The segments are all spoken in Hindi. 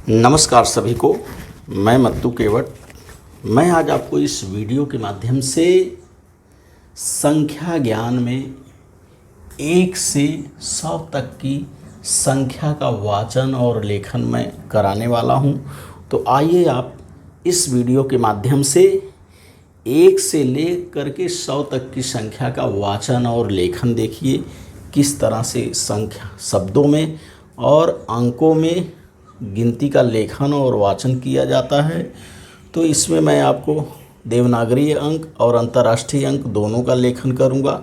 नमस्कार सभी को। मैं मत्तू केवट। मैं आज आपको इस वीडियो के माध्यम से संख्या ज्ञान में 1 से 100 तक की संख्या का वाचन और लेखन मैं कराने वाला हूं। तो आइए आप इस वीडियो के माध्यम से 1 से लेकर के 100 तक की संख्या का वाचन और लेखन देखिए, किस तरह से संख्या शब्दों में और अंकों में गिनती का लेखन और वाचन किया जाता है। तो इसमें मैं आपको देवनागरी अंक और अंतर्राष्ट्रीय अंक दोनों का लेखन करूंगा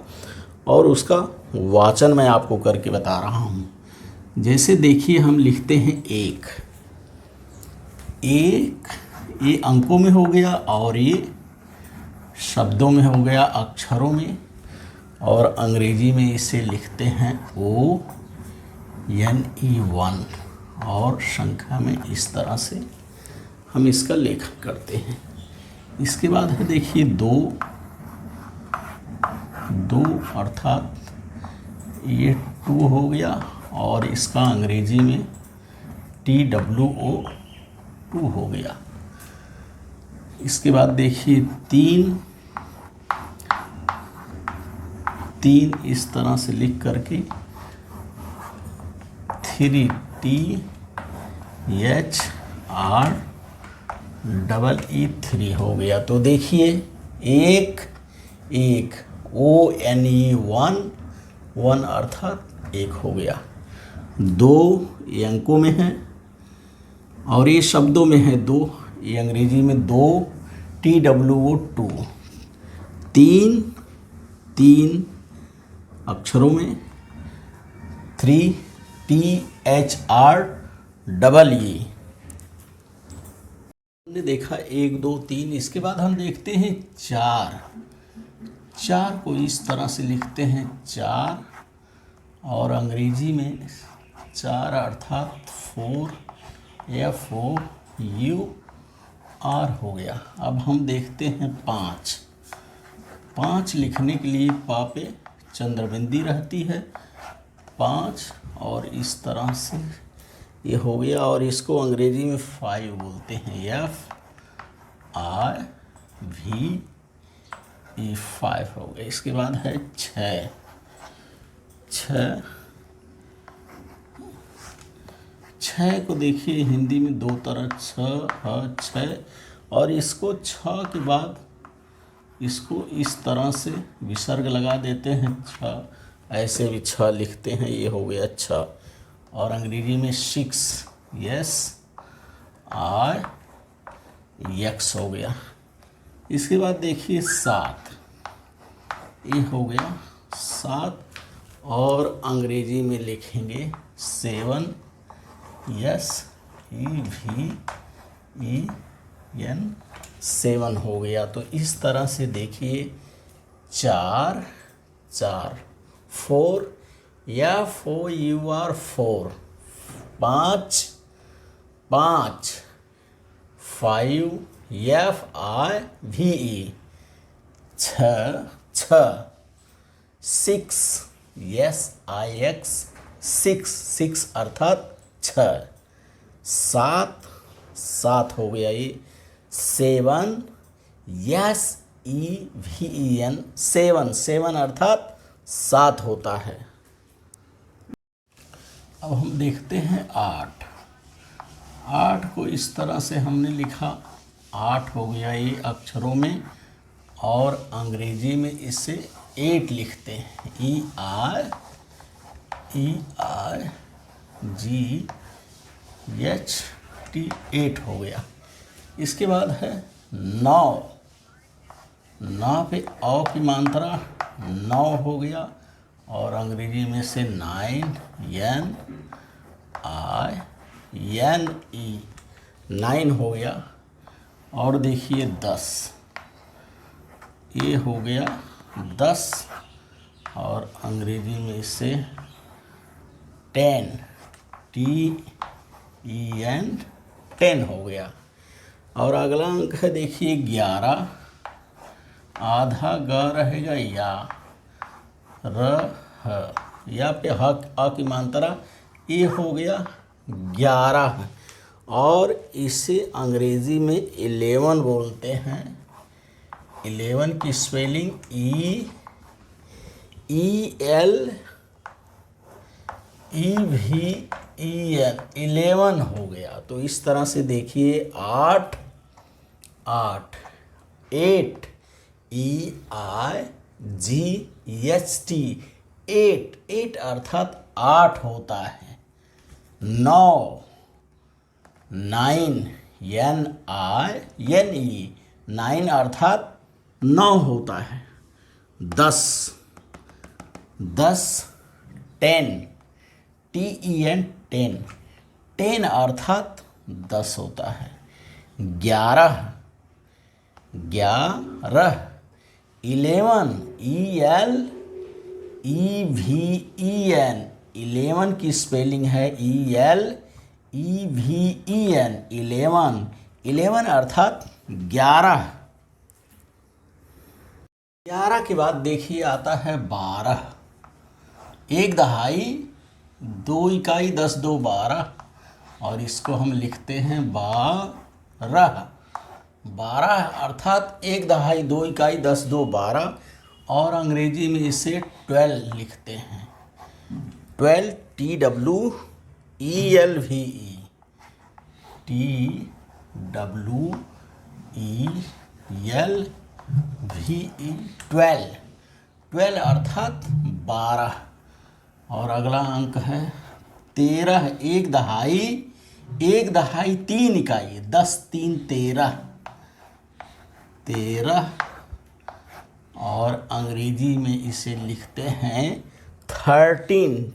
और उसका वाचन मैं आपको करके बता रहा हूं। जैसे देखिए, हम लिखते हैं एक ये अंकों में हो गया और ये शब्दों में हो गया, अक्षरों में, और अंग्रेजी में इसे लिखते हैं ONE और संख्या में इस तरह से हम इसका लेखन करते हैं। इसके बाद है देखिए दो अर्थात ये 2 हो गया और इसका अंग्रेजी में TWO2 हो गया। इसके बाद देखिए तीन इस तरह से लिख करके 3THREE3 हो गया। तो देखिए एक ONE अर्थात एक हो गया। 2 ये अंकों में है और ये शब्दों में है 2, ये अंग्रेजी में 2 TWO2। 3 अक्षरों में 3 THREE। हमने देखा 1 2 3। इसके बाद हम देखते हैं 4 को इस तरह से लिखते हैं 4 और अंग्रेजी में 4 अर्थात 4 FOUR हो गया। अब हम देखते हैं 5 लिखने के लिए पा पे चंद्रबिंदी रहती है 5 और इस तरह से ये हो गया और इसको अंग्रेजी में 5 बोलते हैं, FIVE 5 हो गया। इसके बाद है 6 को देखिए हिंदी में 2 तरह 6 और इसको 6 के बाद इसको इस तरह से विसर्ग लगा देते हैं 6, ऐसे भी 6 लिखते हैं, ये हो गया 6 और अंग्रेजी में 6 SIX हो गया। इसके बाद देखिए 7 ये हो गया 7 और अंग्रेजी में लिखेंगे 7 SEVEN 7 हो गया। तो इस तरह से देखिए 4 4 4 FOUR 4 5 5 5 FIVE 6 6 SIX 6 अर्थात 6 7 हो गया। ये 7 SEVEN 7 अर्थात 7 होता है। अब हम देखते हैं 8 को इस तरह से हमने लिखा 8 हो गया ये अक्षरों में और अंग्रेजी में इसे 8 लिखते हैं, EIGHT 8 हो गया। इसके बाद है 9 पे औ की मात्रा 9 हो गया और अंग्रेजी में से 9 NINE 9 हो गया। और देखिए 10 ये हो गया 10 और अंग्रेजी में इसे 10 TEN हो गया। और अगला अंक है देखिए 11, आधा ग रहेगा या पे आ की मात्रा ये हो गया 11 और इसे अंग्रेजी में 11 बोलते हैं। 11 की स्पेलिंग ELEVEN 11 हो गया। तो इस तरह से देखिए 8 8 8 EIGHT 8 अर्थात 8 होता है। 9 9 NINE 9 अर्थात 9 होता है। 10 10 TEN 10 अर्थात 10 होता है। 11 11 ELEVEN 11 की स्पेलिंग है ELEVEN 11 अर्थात 11। 11 के बाद देखिए आता है 12। 1 दहाई 2 इकाई 10 2 12 और इसको हम लिखते हैं 12 अर्थात 1 दहाई 2 इकाई 10 2 12 और अंग्रेजी में इसे 12 लिखते हैं। 12 TWELVE 12 अर्थात 12 और अगला अंक है 13। 1 दहाई 3 इकाई 10 3 13 और अंग्रेजी में इसे लिखते हैं 13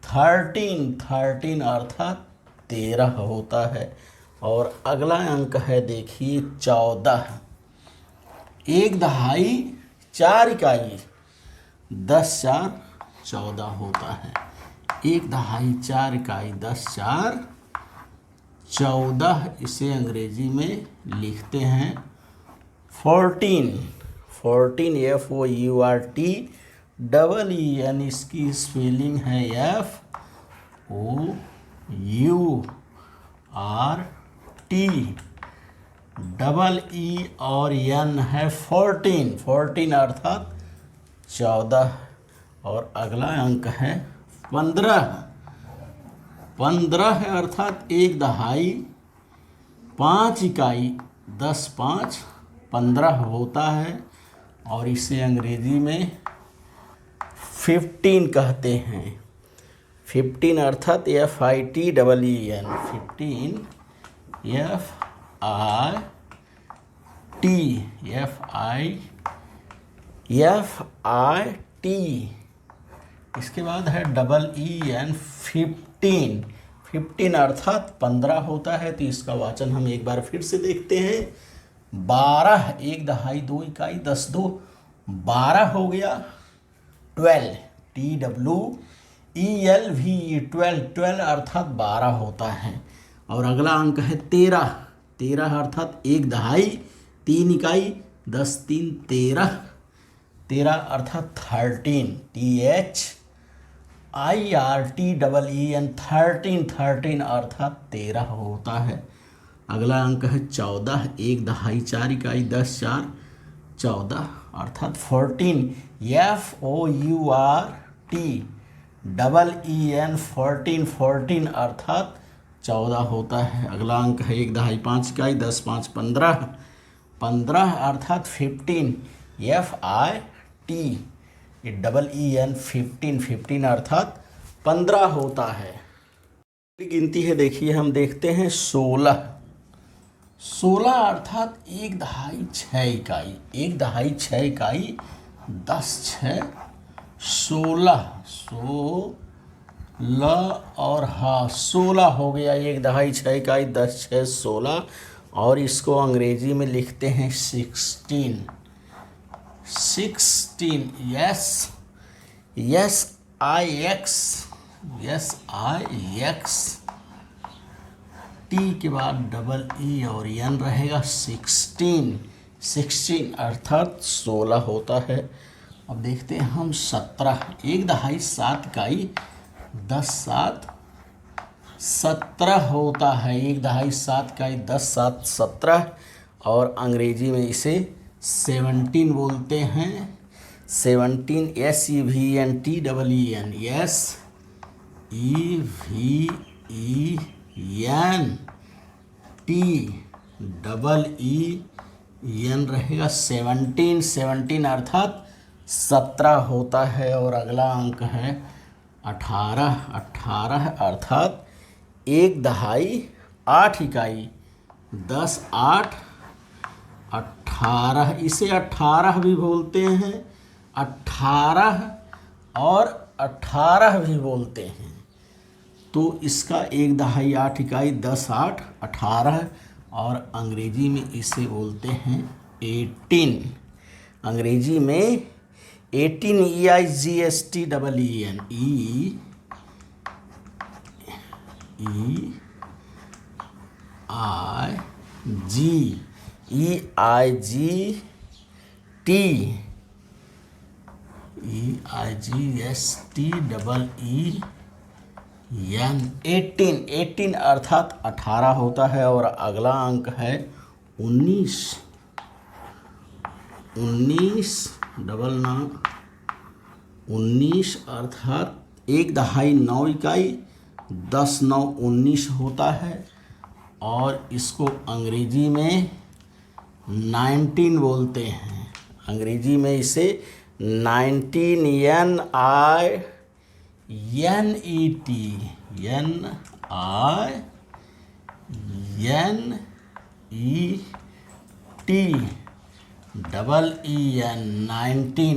THIRTEEN 13 अर्थात 13 होता है। और अगला अंक है देखिए 14। 1 दहाई 4 इकाई 10 4 14 होता है। 1 दहाई 4 इकाई 10 4 14 इसे अंग्रेजी में लिखते हैं 14 FOURTEEN इसकी स्पेलिंग है FOURT और N है 14 अर्थात 14 और अगला अंक है 15 है अर्थात 1 दहाई 5 इकाई 10 5 15 होता है और इसे अंग्रेजी में 15 कहते हैं। 15 अर्थात FITEEN 15 FIT इसके बाद है EEN 15 अर्थात 15 होता है। तो इसका वाचन हम एक बार फिर से देखते हैं 12 1 दहाई 2 इकाई 10 2 12 हो गया। 12 TWELVE अर्थात 12 होता है। और अगला अंक है 13 अर्थात 1 दहाई 3 इकाई 10 3 13 अर्थात 13 THIRTEEN 13 अर्थात 13 होता है। अगला अंक है 14 1 दहाई 4 इकाई 10 4 14 अर्थात 14 FOURTEEN 14 अर्थात 14 होता है। अगला अंक है 1 दहाई 5 इकाई 10 5 15 अर्थात 15 FITEEN 15 अर्थात 15 होता है। गिनती है देखिए हम देखते हैं 16 अर्थात 1 दहाई 6 इकाई 1 दहाई 6 इकाई 10 6 16 और 16 हो गया। 1 दहाई 6 इकाई 10 6 16 और इसको अंग्रेजी में लिखते हैं 16 SIX टी के बाद डबल ई और एन रहेगा 16 अर्थात 16 होता है। अब देखते हैं हम 17, 1 दहाई 7 इकाई 10 7 17 होता है। 1 दहाई 7 इकाई 10 7 17 और अंग्रेजी में इसे 17 बोलते हैं। 17 SEVENTEEN SEVENTEEN रहेगा 17 अर्थात 17 होता है। और अगला अंक है 18 अर्थात 1 दहाई 8 इकाई 10 8 18, इसे 18 भी बोलते हैं, 18 और 18 भी बोलते हैं। तो इसका 1 दहाई 8 इकाई 10 8 18 और अंग्रेजी में इसे बोलते हैं 18। अंग्रेजी में 18 18 अर्थात 18 होता है। और अगला अंक है 19 अर्थात 1 दहाई 9 इकाई 10 9 19 होता है। और इसको अंग्रेजी में 19 बोलते हैं। अंग्रेजी में इसे 19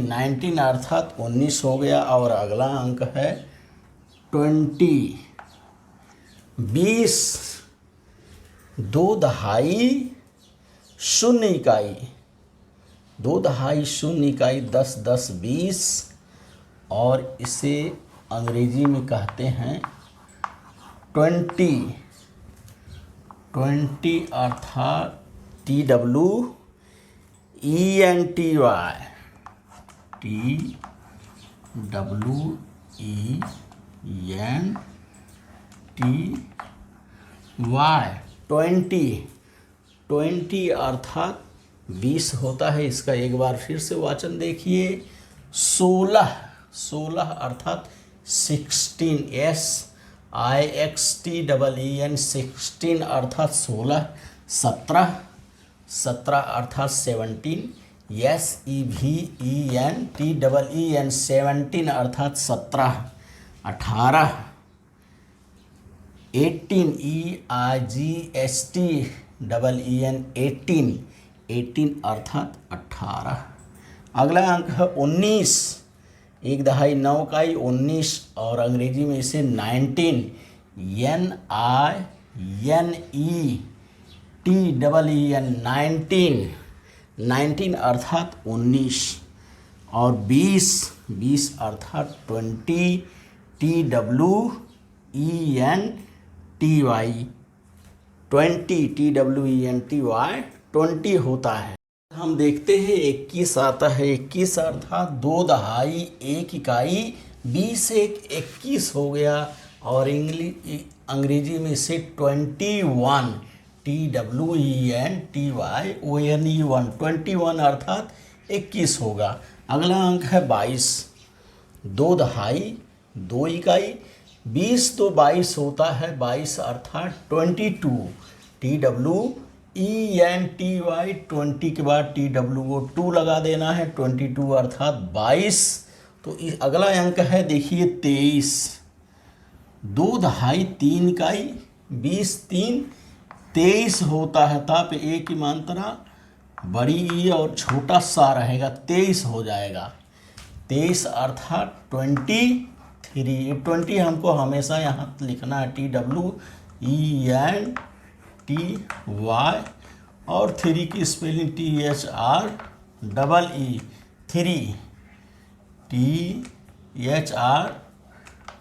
19 अर्थात 19 हो गया। और अगला अंक है 20 2 दहाई 0 इकाई 10 10 20 और इसे अंग्रेजी में कहते हैं 20 अर्थात TWENTY 20 अर्थात 20 होता है। इसका एक बार फिर से वाचन देखिए। 16 अर्थात 16 16 अर्थात 16। 17 अर्थात 17 SEVENTEEN 17 अर्थात 17। 18 18 18 अर्थात 18। अगला अंक है 19 1 दहाई 9 इकाई 19 और अंग्रेजी में इसे 19 19 अर्थात 19। और 20 अर्थात 20 20 होता है। हम देखते हैं 21 आता है। 21 अर्थात 2 दहाई 1 इकाई 20 1 21 हो गया। और अंग्रेजी में इसे 21 21 अर्थात 21 होगा। अगला अंक है 22 2 दहाई 2 इकाई 20 तो 22 होता है। 22 अर्थात 22 20 के बाद को 2 लगा देना है। 22 अर्थात 22। तो अगला अंक है देखिए 23 2 दहाई 3 इकाई 20 3 23 होता है। ताप एक की मात्रा बड़ी ई और छोटा सा रहेगा 23 हो जाएगा। 23 अर्थात 23। 20 हमको हमेशा यहाँ लिखना है TWENTY और 3 की स्पेलिंग THREE 3 THREE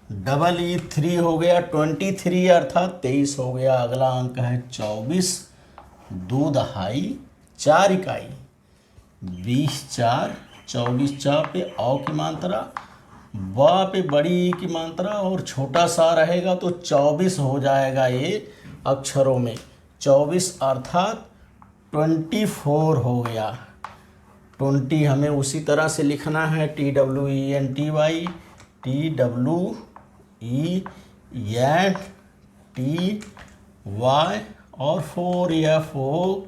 3 हो गया 23 अर्थात 23 हो गया। अगला अंक है 24, 2 दहाई 4 इकाई। 20 4, 24 4 पे औ की मात्रा, ब पे बड़ी ई की मात्रा और छोटा सा रहेगा तो 24 हो जाएगा ये अक्षरों में। 24 अर्थात 24 हो गया। 20 हमें उसी तरह से लिखना है, TWENTY, TWENTY और 4 FOUR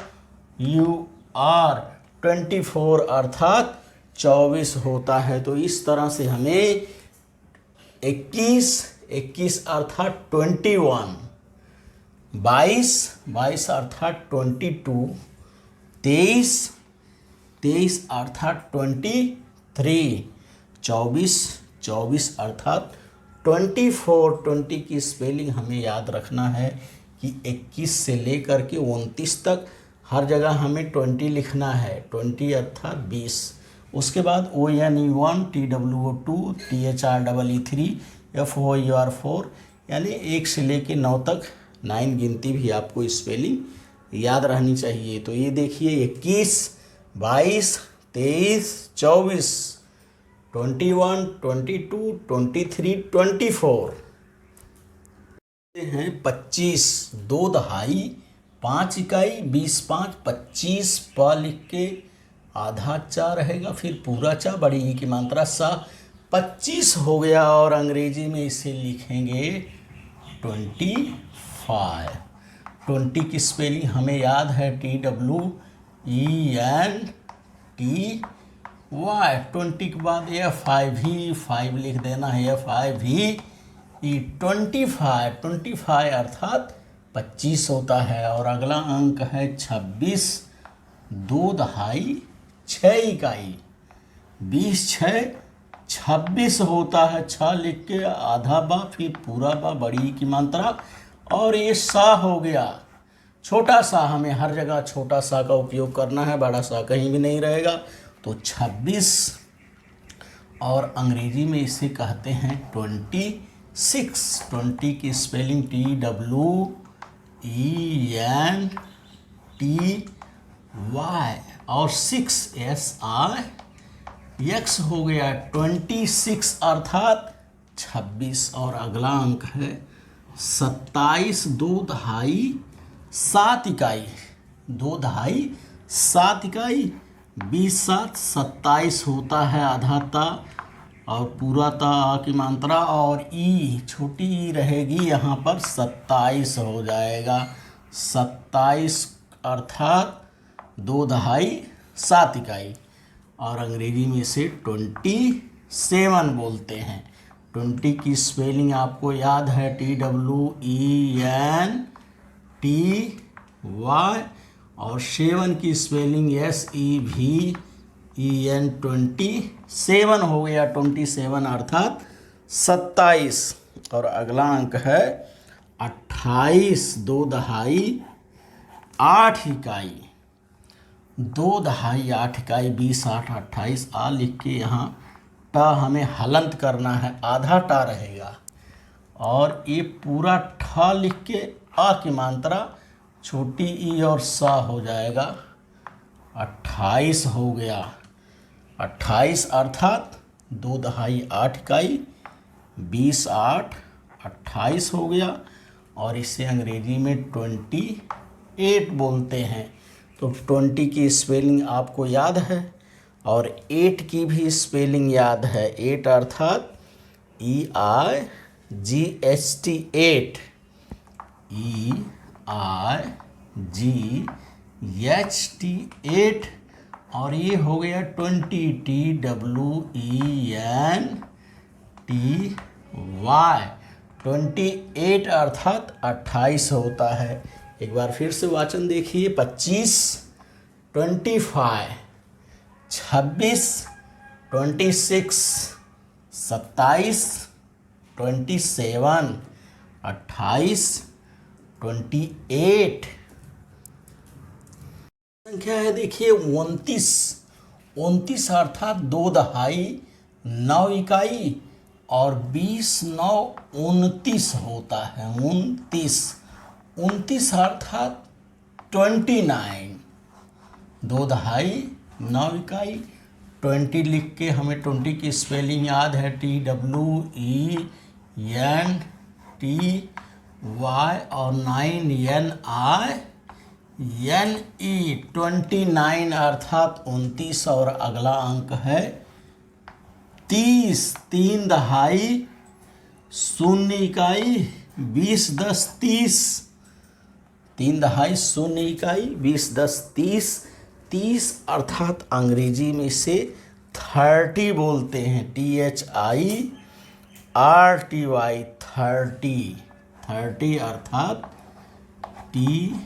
24 अर्थात 24 होता है। तो इस तरह से हमें 21 अर्थात 21, 22 अर्थात 22, 23 अर्थात 23, 24 अर्थात 24। 20 की स्पेलिंग हमें याद रखना है कि 21 से लेकर के 29 तक हर जगह हमें 20 लिखना है। 20 अर्थात 20। उसके बाद ONE1, TWO2, THREE3, FOUR4 यानी 1 से लेके 9 तक 9 गिनती भी आपको स्पेलिंग याद रहनी चाहिए। तो ये देखिए 21, 22, 23, 24, 21, 22, 23, 24 हैं 25, 2 दहाई 5 इकाई। 20 5, 25 प लिख के आधा चा रहेगा, फिर पूरा चा बड़ी ई की मात्रा सा, 25 हो गया। और अंग्रेजी में इसे लिखेंगे 25। 20 की स्पेलिंग हमें याद है, TWENTY। 20 के बाद FIV 5 लिख देना है, FIVE। 25 अर्थात 25 होता है। और अगला अंक है 26, 2 दहाई 6 इकाई। 20 6, 26 होता है। 6 लिख के आधा बा, फिर पूरा बा बड़ी की मात्रा, और ये सा हो गया। छोटा सा, हमें हर जगह छोटा सा का उपयोग करना है, बड़ा सा कहीं भी नहीं रहेगा। तो 26 और अंग्रेजी में इसे कहते हैं 26। 20 की स्पेलिंग TWENTY और 6 SIX हो गया। 26 अर्थात 26। और अगला अंक है 27, 2 दहाई 7 इकाई। 2 दहाई 7 इकाई। 20 7, 27 होता है। आधा ता और पूरा ता आ की मात्रा और ई छोटी ई रहेगी यहाँ पर, 27 हो जाएगा। 27 अर्थात 2 दहाई 7 इकाई। और अंग्रेजी में इसे 27 बोलते हैं। 20 की स्पेलिंग आपको याद है, TWENTY और 7 की स्पेलिंग SEVEN। 27 हो गया। 27 अर्थात 27। और अगला अंक है 28, 2 दहाई 8 इकाई। 2 दहाई 8 इकाई। 20 8, 28 आ लिख के यहाँ टा हमें हलंत करना है, आधा टा रहेगा। और ये पूरा ठा लिख के आ की मात्रा छोटी ई और सा हो जाएगा। 28 हो गया। 28 अर्थात 2 दहाई 8 इकाई। 20 8, 28 हो गया। और इसे अंग्रेजी में 28 बोलते हैं। तो 20 की स्पेलिंग आपको याद है और 8 की भी स्पेलिंग याद है। 8 अर्थात EIGHT 8, EIGHT 8। और ये हो गया 20, TWENTY। 28 अर्थात 28 होता है। एक बार फिर से वाचन देखिए, 25, 25, 26, 26, 27, 27, 28, 28। संख्या है देखिए 29। 29 अर्थात 2 दहाई 9 इकाई। और 20×9 29 होता है। 29 अर्थात 29। 2 दहाई 9 इकाई। 20 लिख के हमें 20 की स्पेलिंग याद है, TWENTY और 9 NINE। 29 अर्थात 29 और अगला अंक है 30। 3 दहाई 0 इकाई 20 10 30। 3 दहाई 0 इकाई 20 10 30। 30 अर्थात अंग्रेजी में इसे 30 बोलते हैं, THIRTY। 30 अर्थात THIRTY।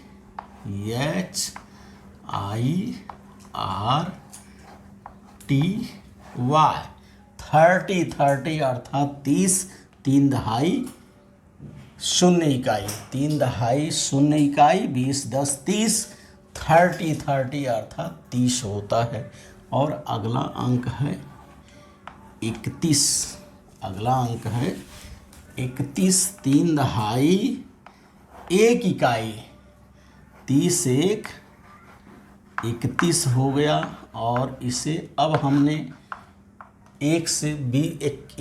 30 अर्थात 30। 3 दहाई 0 इकाई 3 दहाई 0 इकाई 20 10 30। 30 अर्थात 30 होता है। और अगला अंक है 31। अगला अंक है 31। 3 दहाई 1 इकाई 30 1 31 हो गया। और इसे अब हमने 1 से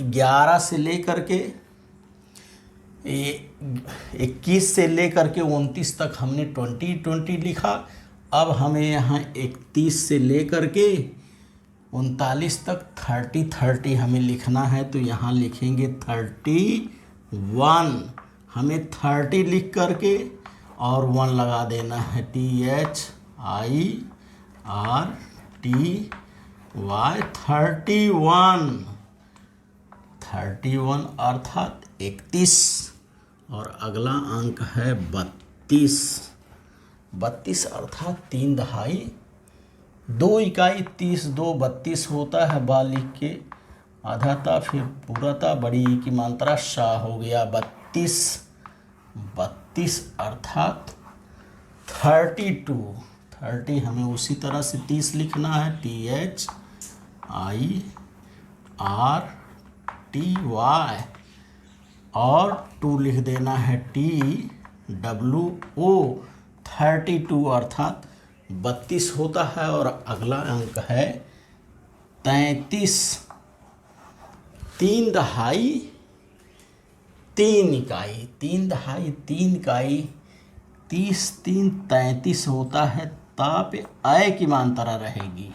11 से लेकर के 21 से लेकर के 29 तक हमने 20 लिखा। अब हमें यहाँ 31 से लेकर के 39 तक 30 हमें लिखना है। तो यहाँ लिखेंगे 31। हमें 30 लिख करके और 1 लगा देना है, THIRTY। 31 अर्थात 31। और अगला अंक है 32। 32 अर्थात 3 दहाई 2 इकाई 30 2 32 होता है। बा लिख के आधा था फिर पूरा था, बड़ी ई की मात्रा शाह हो गया 32। 32 अर्थात 32। 30 हमें उसी तरह से 30 लिखना है, THIRTY। और 2 लिख देना है, TWO। 32 अर्थात 32 होता है। और अगला अंक है 33। 3 दहाई 3 इकाई 3 दहाई 3 इकाई 30 3 33 होता है। ता पे आय की मात्रा रहेगी,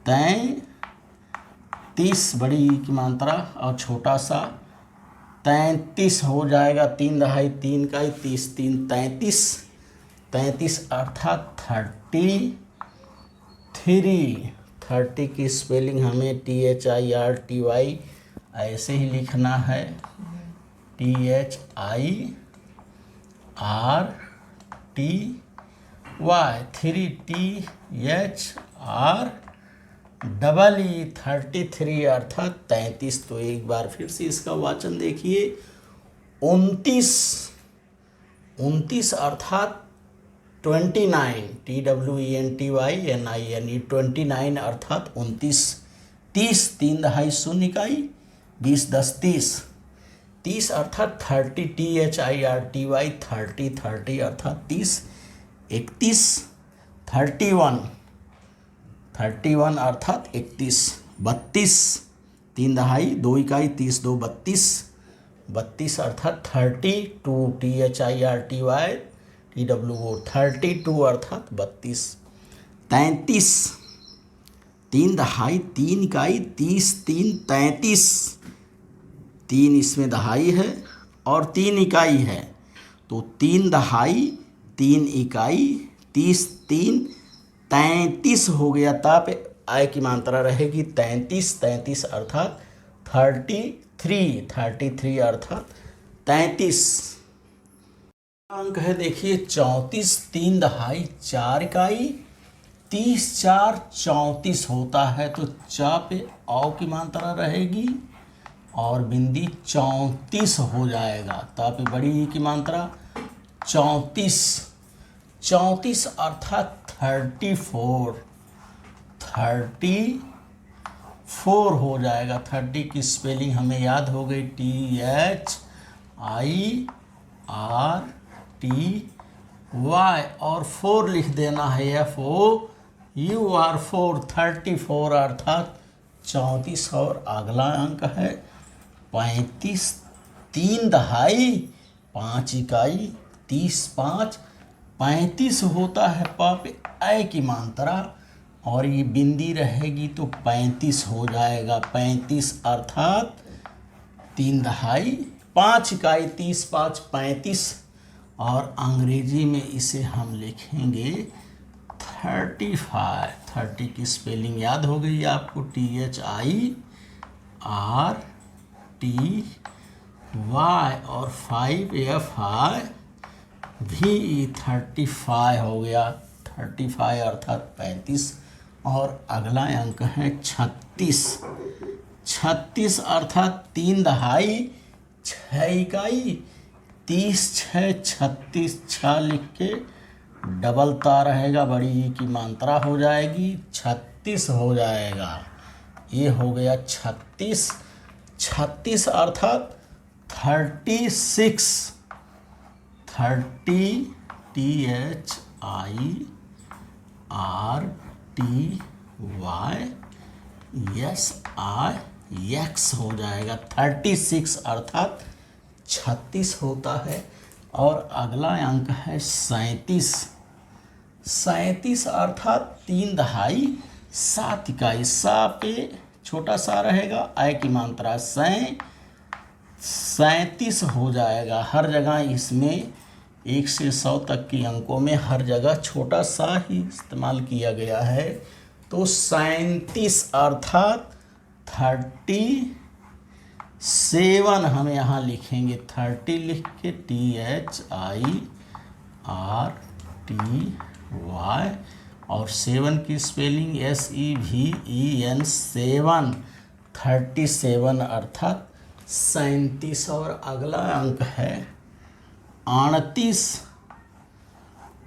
33 बड़ी ई की मात्रा और छोटा सा 33 हो जाएगा। 3 दहाई 3 इकाई 30 3 33। 33 अर्थात 33। 30 की स्पेलिंग हमें THIRTY ऐसे ही लिखना है, THIRTY। 33 अर्थात 33। तो एक बार फिर से इसका वाचन देखिए, 29 अर्थात 29, TWENTYNINE। 29 अर्थात 29। 30 3 दहाई 0 इकाई 20 10 30। 30 अर्थात 30, THIRTY। 30 अर्थात 30। 31 31 अर्थात 31। 32 3 दहाई 2 इकाई 30 2 32। 32 अर्थात 32, THIRTY TWO। 32 अर्थात 32। 33 3 दहाई 3 इकाई 30 3 33। 3 इसमें दहाई है और 3 इकाई है, तो 3 दहाई 3 इकाई 30 3 33 हो गया। ता पे आय की मात्रा रहेगी 33 अर्थात 33 अर्थात 33। अंक है देखिए 34। 3 दहाई 4 इकाई 30 4 34 होता है। तो चा पे औ की मात्रा रहेगी और बिंदी 34 हो जाएगा। ता पे बड़ी ई की मात्रा 34 अर्थात 34। 4 हो जाएगा। 30 की स्पेलिंग हमें याद हो गई, THIRTY, और 4 लिख देना है, FOUR, 34 अर्थात 34। और अगला अंक है 35, 3 दहाई 5 इकाई, 30 5 35 होता है। पे ऐ की मात्रा और ये बिंदी रहेगी तो 35 हो जाएगा। 35 अर्थात 3 दहाई 5 इकाई, 30 5 35। और अंग्रेजी में इसे हम लिखेंगे 35। 30 की स्पेलिंग याद हो गई आपको, THIRTY, और 5 FIVE, 35 हो गया। 35 अर्थात 35। और अगला अंक है 36। 36 अर्थात 3 दहाई 6 इकाई, 30 6 36। 6 लिख के डबल ता रहेगा, बड़ी ई की मात्रा हो जाएगी, 36 हो जाएगा। ये हो गया 36। 36 अर्थात 36। 30, THIRTYSIX हो जाएगा। 36 अर्थात 36 होता है। और अगला अंक है 37। 37 अर्थात 3 दहाई 7 इकाई। सा पे छोटा सा रहेगा, ऐ की मात्रा 37 हो जाएगा। हर जगह इसमें 1 से 100 तक की अंकों में हर जगह छोटा सा ही इस्तेमाल किया गया है। तो 37 अर्थात 37 हम यहाँ लिखेंगे। 30 लिख के THIRTY, और 7 की स्पेलिंग SEVEN, 7। 37 अर्थात 37। और अगला अंक है 38।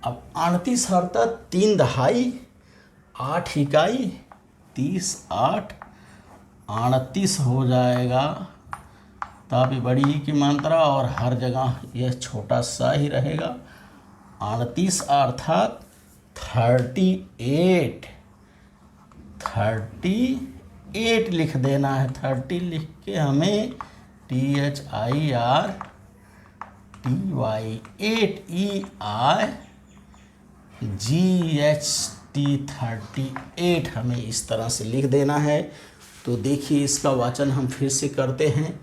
अब 38 अर्थात 3 दहाई 8 इकाई, 30 8 38 हो जाएगा। तब बड़ी की मात्रा और हर जगह यह छोटा सा ही रहेगा। 38 अर्थात 38। 38 लिख देना है। 30 लिख के हमें THIRTY, 8EIGHT, 38 हमें इस तरह से लिख देना है। तो देखिए इसका वाचन हम फिर से करते हैं।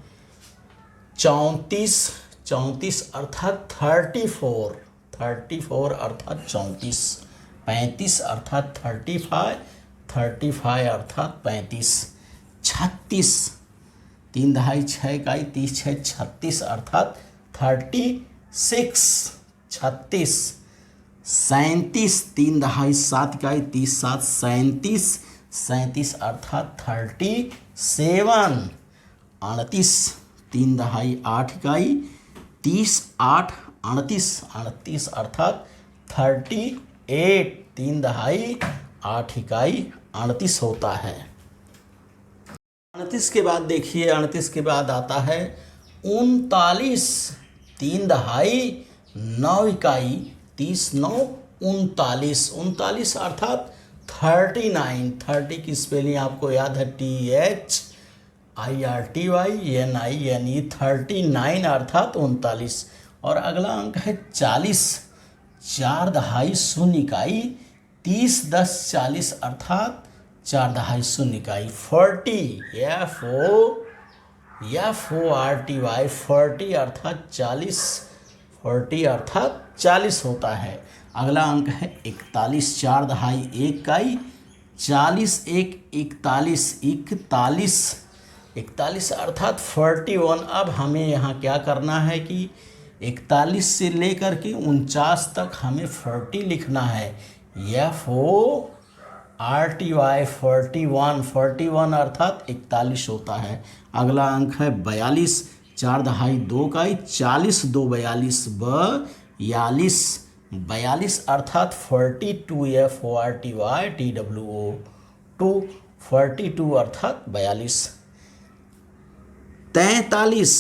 34। 34 अर्थात 34। 34 अर्थात 34। 35 अर्थात 35। 35 अर्थात 35। 36। 3 दहाई 6 इकाई, 30 6 36 अर्थात 36। 36। 37। 3 दहाई 7 इकाई, 30 7 37। 37 अर्थात 37। 38। 3 दहाई 8 इकाई, 30 8 38। 38 अर्थात 38। 3 दहाई 8 इकाई 38 होता है। 38 के बाद देखिए, 38 के बाद आता है 39। 3 दहाई 9 इकाई, 30 9 39। 39 अर्थात 39। 30 की स्पेलिंग आपको याद है, THIRTYNINE, 39 अर्थात 39। और अगला अंक है 40। 4 दहाई 0 इकाई, 30 10 40 अर्थात 4 दहाई 0 इकाई। 40, FORTY, 40 अर्थात 40। 40 अर्थात 40 होता है। अगला अंक है 41। 4 दहाई 1 इकाई, 40 1 41। 41। 41 अर्थात 41। अब हमें यहाँ क्या करना है कि 41 से लेकर के 49 तक हमें 40 लिखना है। FORTY, 41। 41 अर्थात 41 होता है। अगला अंक है 42। 4 दहाई 2 इकाई, 40 2 42। 42। 42 अर्थात 42। FORTY, TWO, 2। 42 अर्थात 42। 43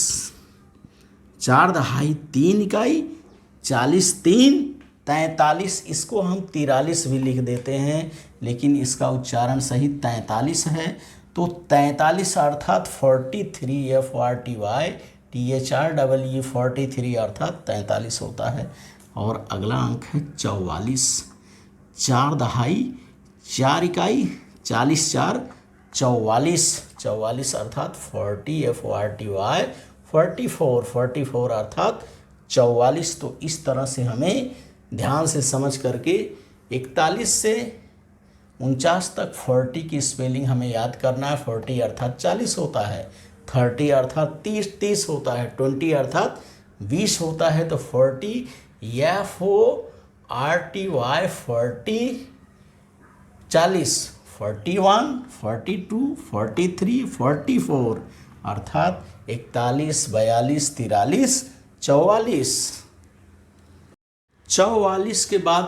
4 दहाई 3 इकाई 40 3 43, इसको हम 43 भी लिख देते हैं, लेकिन इसका उच्चारण सही 43 है। तो 43 अर्थात 43 FORTY 43 अर्थात 43 होता है। और अगला अंक है 44। 4 दहाई 4 इकाई 40 4 44, 44 अर्थात 40 FORTY 44 अर्थात 44। तो इस तरह से हमें ध्यान से समझ करके 41 से 49 तक 40 की स्पेलिंग हमें याद करना है। 40 अर्थात 40 होता है, 30 अर्थात 30 होता है, 20 अर्थात 20 होता है। तो 40 FORTY 40 40, 41 42 43 44 अर्थात 41 42 43 44। 44 के बाद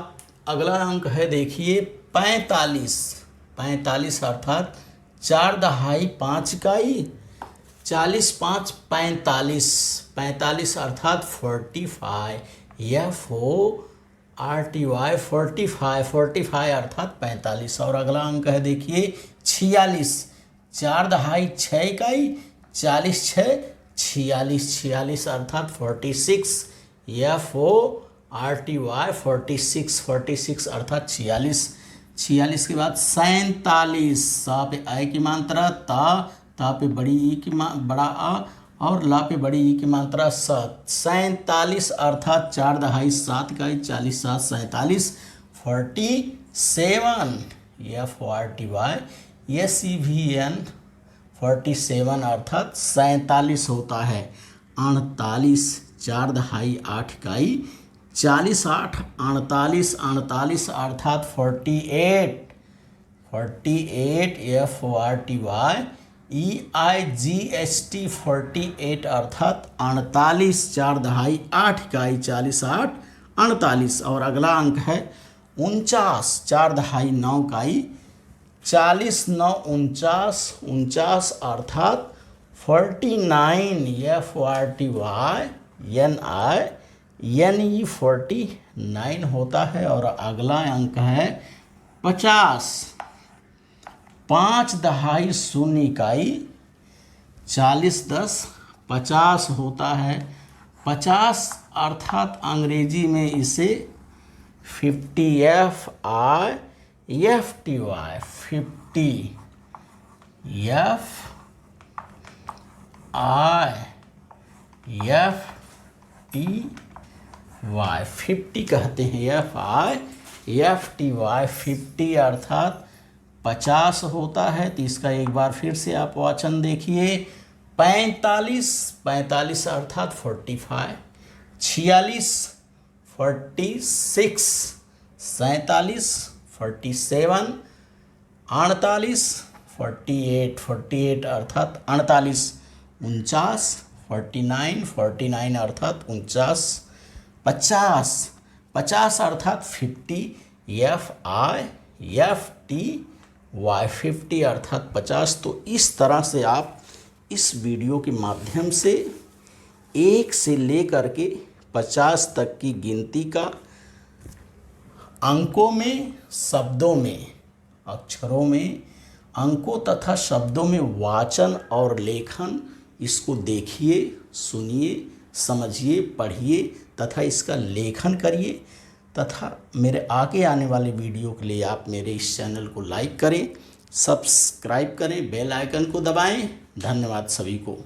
अगला अंक है देखिए 45। 45 अर्थात 4 दहाई 5 इकाई 40 5 45, 45 अर्थात 45 FORTY 45 अर्थात 45। और अगला अंक है देखिए 46। 4 दहाई 6 इकाई 40 6 46, 46 अर्थात 46 FORTY 46 अर्थात 46। 46 के बाद 47। सा पे आई की मात्रा ता पे बड़ी ई की बड़ा आ और ला पे बड़ी ई की मात्रा स। 47 अर्थात 4 दहाई 7 इकाई 40 7 47 47 FORTY SEVEN 47 अर्थात 47 होता है। 48 4 दहाई 8 इकाई 40 8 48 48 अर्थात 48 FORTY EIGHT 48 अर्थात 48। 4 दहाई 8 इकाई 40 8 48। और अगला अंक है 49। 4 दहाई 9 इकाई 40 9 49 अर्थात 49 FORTY NE 49 होता है। और अगला अंक है 50। 5 दहाई 0 इकाई 40 10 50 होता है। 50 अर्थात अंग्रेजी में इसे 50 FIFTY 50 कहते हैं। FIFTY 50 अर्थात 50 होता है। तो इसका एक बार फिर से आप वाचन देखिए 45 अर्थात 45। 46 46 47 47 48 48 अर्थात 48। 49 49 अर्थात 49। 50 अर्थात 50 FIFTY 50 अर्थात 50। तो इस तरह से आप इस वीडियो के माध्यम से 1 से लेकर के 50 तक की गिनती का अंकों में, शब्दों में, अक्षरों में, अंकों तथा शब्दों में वाचन और लेखन, इसको देखिए, सुनिए, समझिए, पढ़िए तथा इसका लेखन करिए। तथा मेरे आगे आने वाले वीडियो के लिए आप मेरे इस चैनल को लाइक करें, सब्सक्राइब करें, बेल आइकन को दबाएं। धन्यवाद सभी को।